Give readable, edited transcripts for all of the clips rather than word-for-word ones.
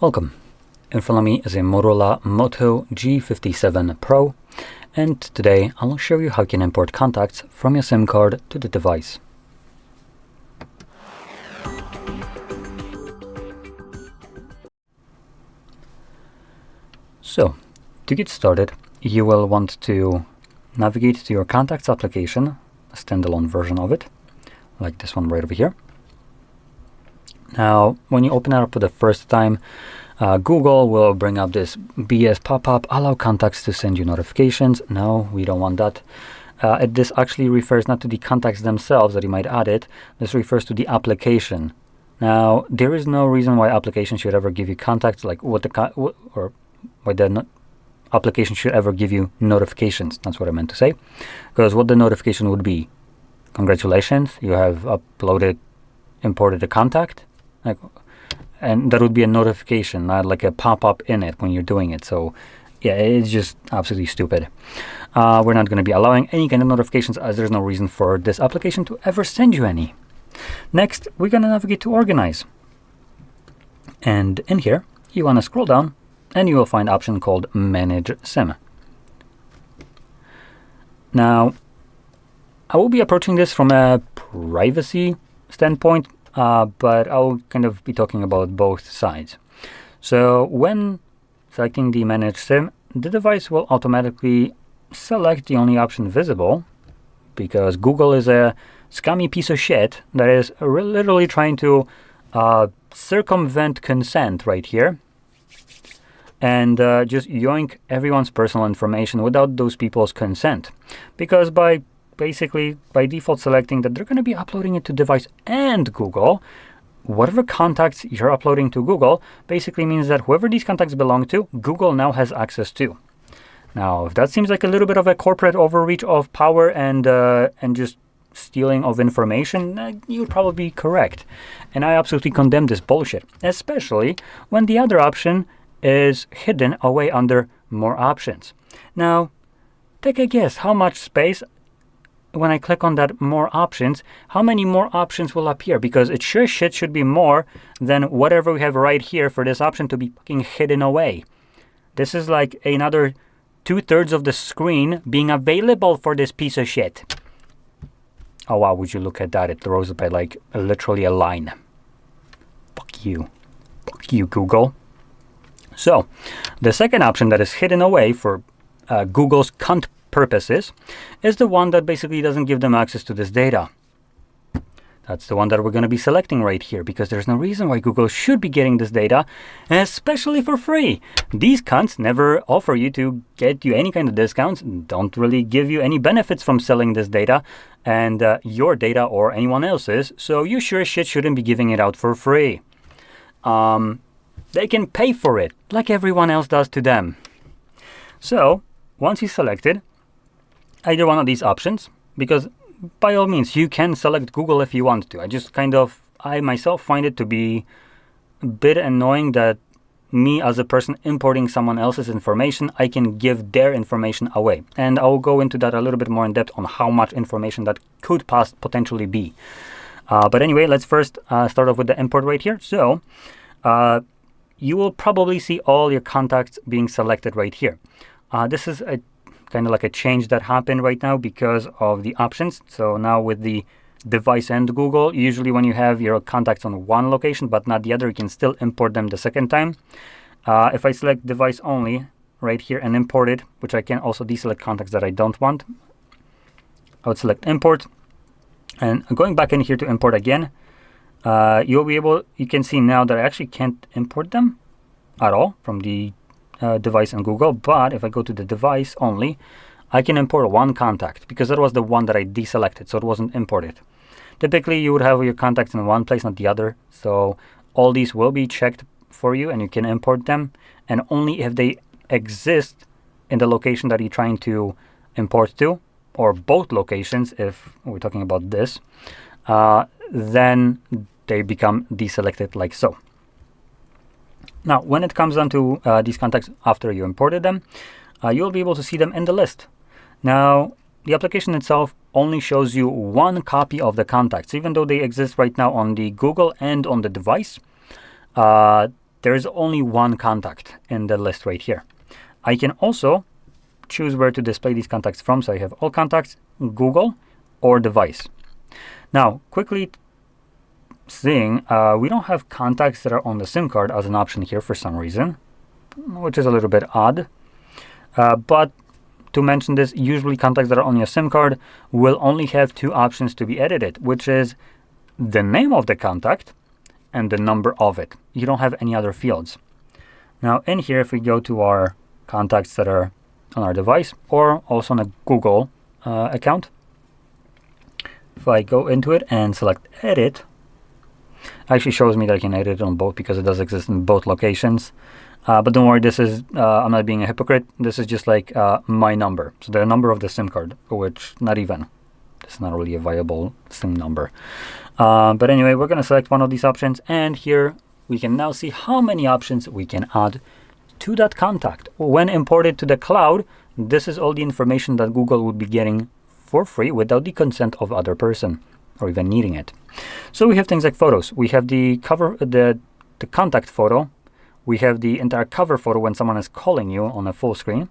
Welcome. In front of me is a Motorola Moto G57 Power, and today I'll show you how you can import contacts from your SIM card to the device. So, to get started, you will want to navigate to your contacts application, a standalone version of it, like this one right over here. Now, when you open it up for the first time, Google will bring up this BS pop-up, allow contacts to send you notifications. No, we don't want that. This actually refers not to the contacts themselves that you might add it. This refers to the application. Now, there is no reason why application should ever give you contacts, like why the application should ever give you notifications. That's what I meant to say. Because what the notification would be, congratulations, you have imported a contact. And that would be a notification, not like a pop-up in it when you're doing it. So yeah, it's just absolutely stupid. We're not going to be allowing any kind of notifications, as there's no reason for this application to ever send you any. Next, we're going to navigate to Organize. And in here, you want to scroll down and you will find an option called Manage SIM. Now, I will be approaching this from a privacy standpoint, but I'll kind of be talking about both sides. So when selecting the Manage SIM, the device will automatically select the only option visible, because Google is a scummy piece of shit that is literally trying to circumvent consent right here and just yoink everyone's personal information without those people's consent. Because by default selecting that they're going to be uploading it to device and Google, whatever contacts you're uploading to Google basically means that whoever these contacts belong to, Google now has access to. Now, if that seems like a little bit of a corporate overreach of power and just stealing of information, you'd probably be correct. And I absolutely condemn this bullshit, especially when the other option is hidden away under More Options. Now, take a guess how much space, when I click on that More Options, how many more options will appear? Because it sure shit should be more than whatever we have right here for this option to be fucking hidden away. This is like another 2/3 of the screen being available for this piece of shit. Oh wow, would you look at that? It throws up at like literally a line. Fuck you. Fuck you, Google. So, the second option that is hidden away for Google's cunt purposes is the one that basically doesn't give them access to this data. That's the one that we're going to be selecting right here, because there's no reason why Google should be getting this data, especially for free. These cunts never offer you to get you any kind of discounts, don't really give you any benefits from selling this data, and your data or anyone else's, so you sure as shit shouldn't be giving it out for free. They can pay for it, like everyone else does to them. So, once you selected either one of these options, because by all means you can select Google if you want to. I myself find it to be a bit annoying that me as a person importing someone else's information, I can give their information away. And I'll go into that a little bit more in depth on how much information that could potentially be. But anyway, let's first start off with the import right here. So you will probably see all your contacts being selected right here. This is a kind of like a change that happened right now because of the options. So now with the device and Google, usually when you have your contacts on one location but not the other, you can still import them the second time. If I select device only right here and import it, which I can also deselect contacts that I don't want, I would select import. And going back in here to import again, you can see now that I actually can't import them at all from the device and Google, but if I go to the device only, I can import one contact because that was the one that I deselected, so it wasn't imported. Typically, you would have your contacts in one place, not the other, so all these will be checked for you and you can import them, and only if they exist in the location that you're trying to import to, or both locations if we're talking about this, then they become deselected like so. Now, when it comes down to these contacts after you imported them, you'll be able to see them in the list. Now, the application itself only shows you one copy of the contacts, even though they exist right now on the Google and on the device. there is only one contact in the list right here. I can also choose where to display these contacts from. So I have all contacts, Google, or device. Now, quickly seeing, we don't have contacts that are on the SIM card as an option here for some reason, which is a little bit odd. But to mention this, usually contacts that are on your SIM card will only have two options to be edited, which is the name of the contact and the number of it. You don't have any other fields. Now in here, if we go to our contacts that are on our device or also on a Google account, if I go into it and select edit, it actually shows me that I can edit it on both because it does exist in both locations. But don't worry, this is, I'm not being a hypocrite. This is just like my number. So the number of the SIM card, which not even, it's not really a viable SIM number. But anyway, we're going to select one of these options. And here we can now see how many options we can add to that contact. When imported to the cloud, this is all the information that Google would be getting for free without the consent of other person or even needing it. So we have things like photos. We have the cover, the contact photo. We have the entire cover photo when someone is calling you on a full screen.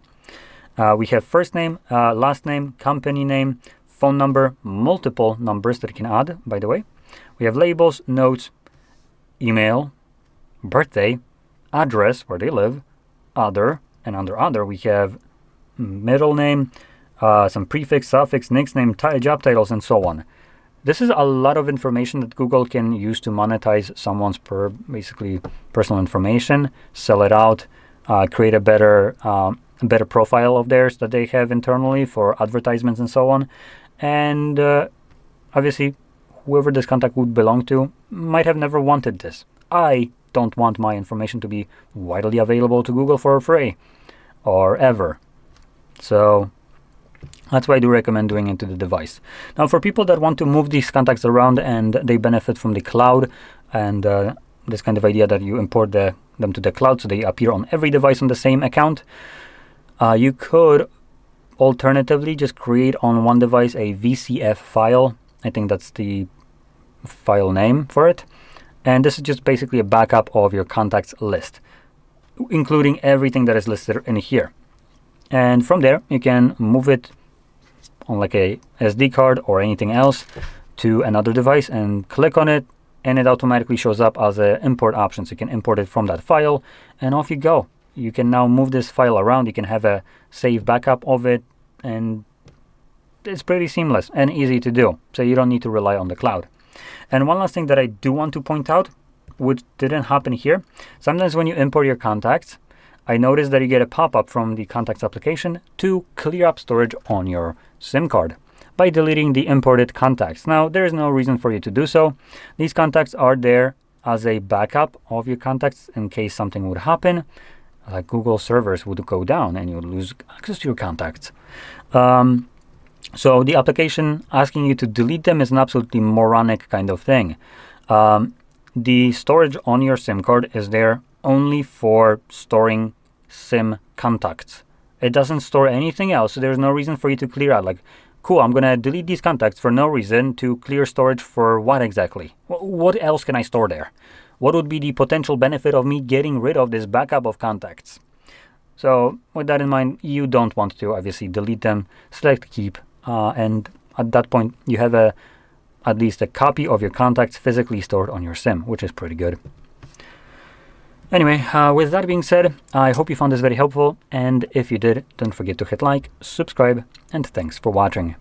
We have first name, last name, company name, phone number, multiple numbers that you can add, by the way. We have labels, notes, email, birthday, address, where they live, other, and under other we have middle name, some prefix, suffix, nickname, job titles, and so on. This is a lot of information that Google can use to monetize someone's basically personal information, sell it out, create a better profile of theirs that they have internally for advertisements and so on. And obviously, whoever this contact would belong to might have never wanted this. I don't want my information to be widely available to Google for free or ever. So that's why I do recommend doing it to the device. Now, for people that want to move these contacts around and they benefit from the cloud and this kind of idea that you import them to the cloud so they appear on every device on the same account, you could alternatively just create on one device a VCF file. I think that's the file name for it. And this is just basically a backup of your contacts list, including everything that is listed in here. And from there, you can move it on like a SD card or anything else to another device and click on it, and it automatically shows up as an import option. So you can import it from that file and off you go. You can now move this file around. You can have a save backup of it, and it's pretty seamless and easy to do. So you don't need to rely on the cloud. And one last thing that I do want to point out, which didn't happen here. Sometimes when you import your contacts, I noticed that you get a pop-up from the contacts application to clear up storage on your SIM card by deleting the imported contacts. Now, there is no reason for you to do so. These contacts are there as a backup of your contacts in case something would happen, like Google servers would go down and you would lose access to your contacts. So the application asking you to delete them is an absolutely moronic kind of thing. The storage on your SIM card is there only for storing SIM contacts. It doesn't store anything else, so there's no reason for you to clear out. Like, cool, I'm going to delete these contacts for no reason. To clear storage for what exactly? What else can I store there? What would be the potential benefit of me getting rid of this backup of contacts? So with that in mind, you don't want to obviously delete them, select keep, and at that point you have at least a copy of your contacts physically stored on your SIM, which is pretty good. Anyway, with that being said, I hope you found this very helpful, and if you did, don't forget to hit like, subscribe, and thanks for watching.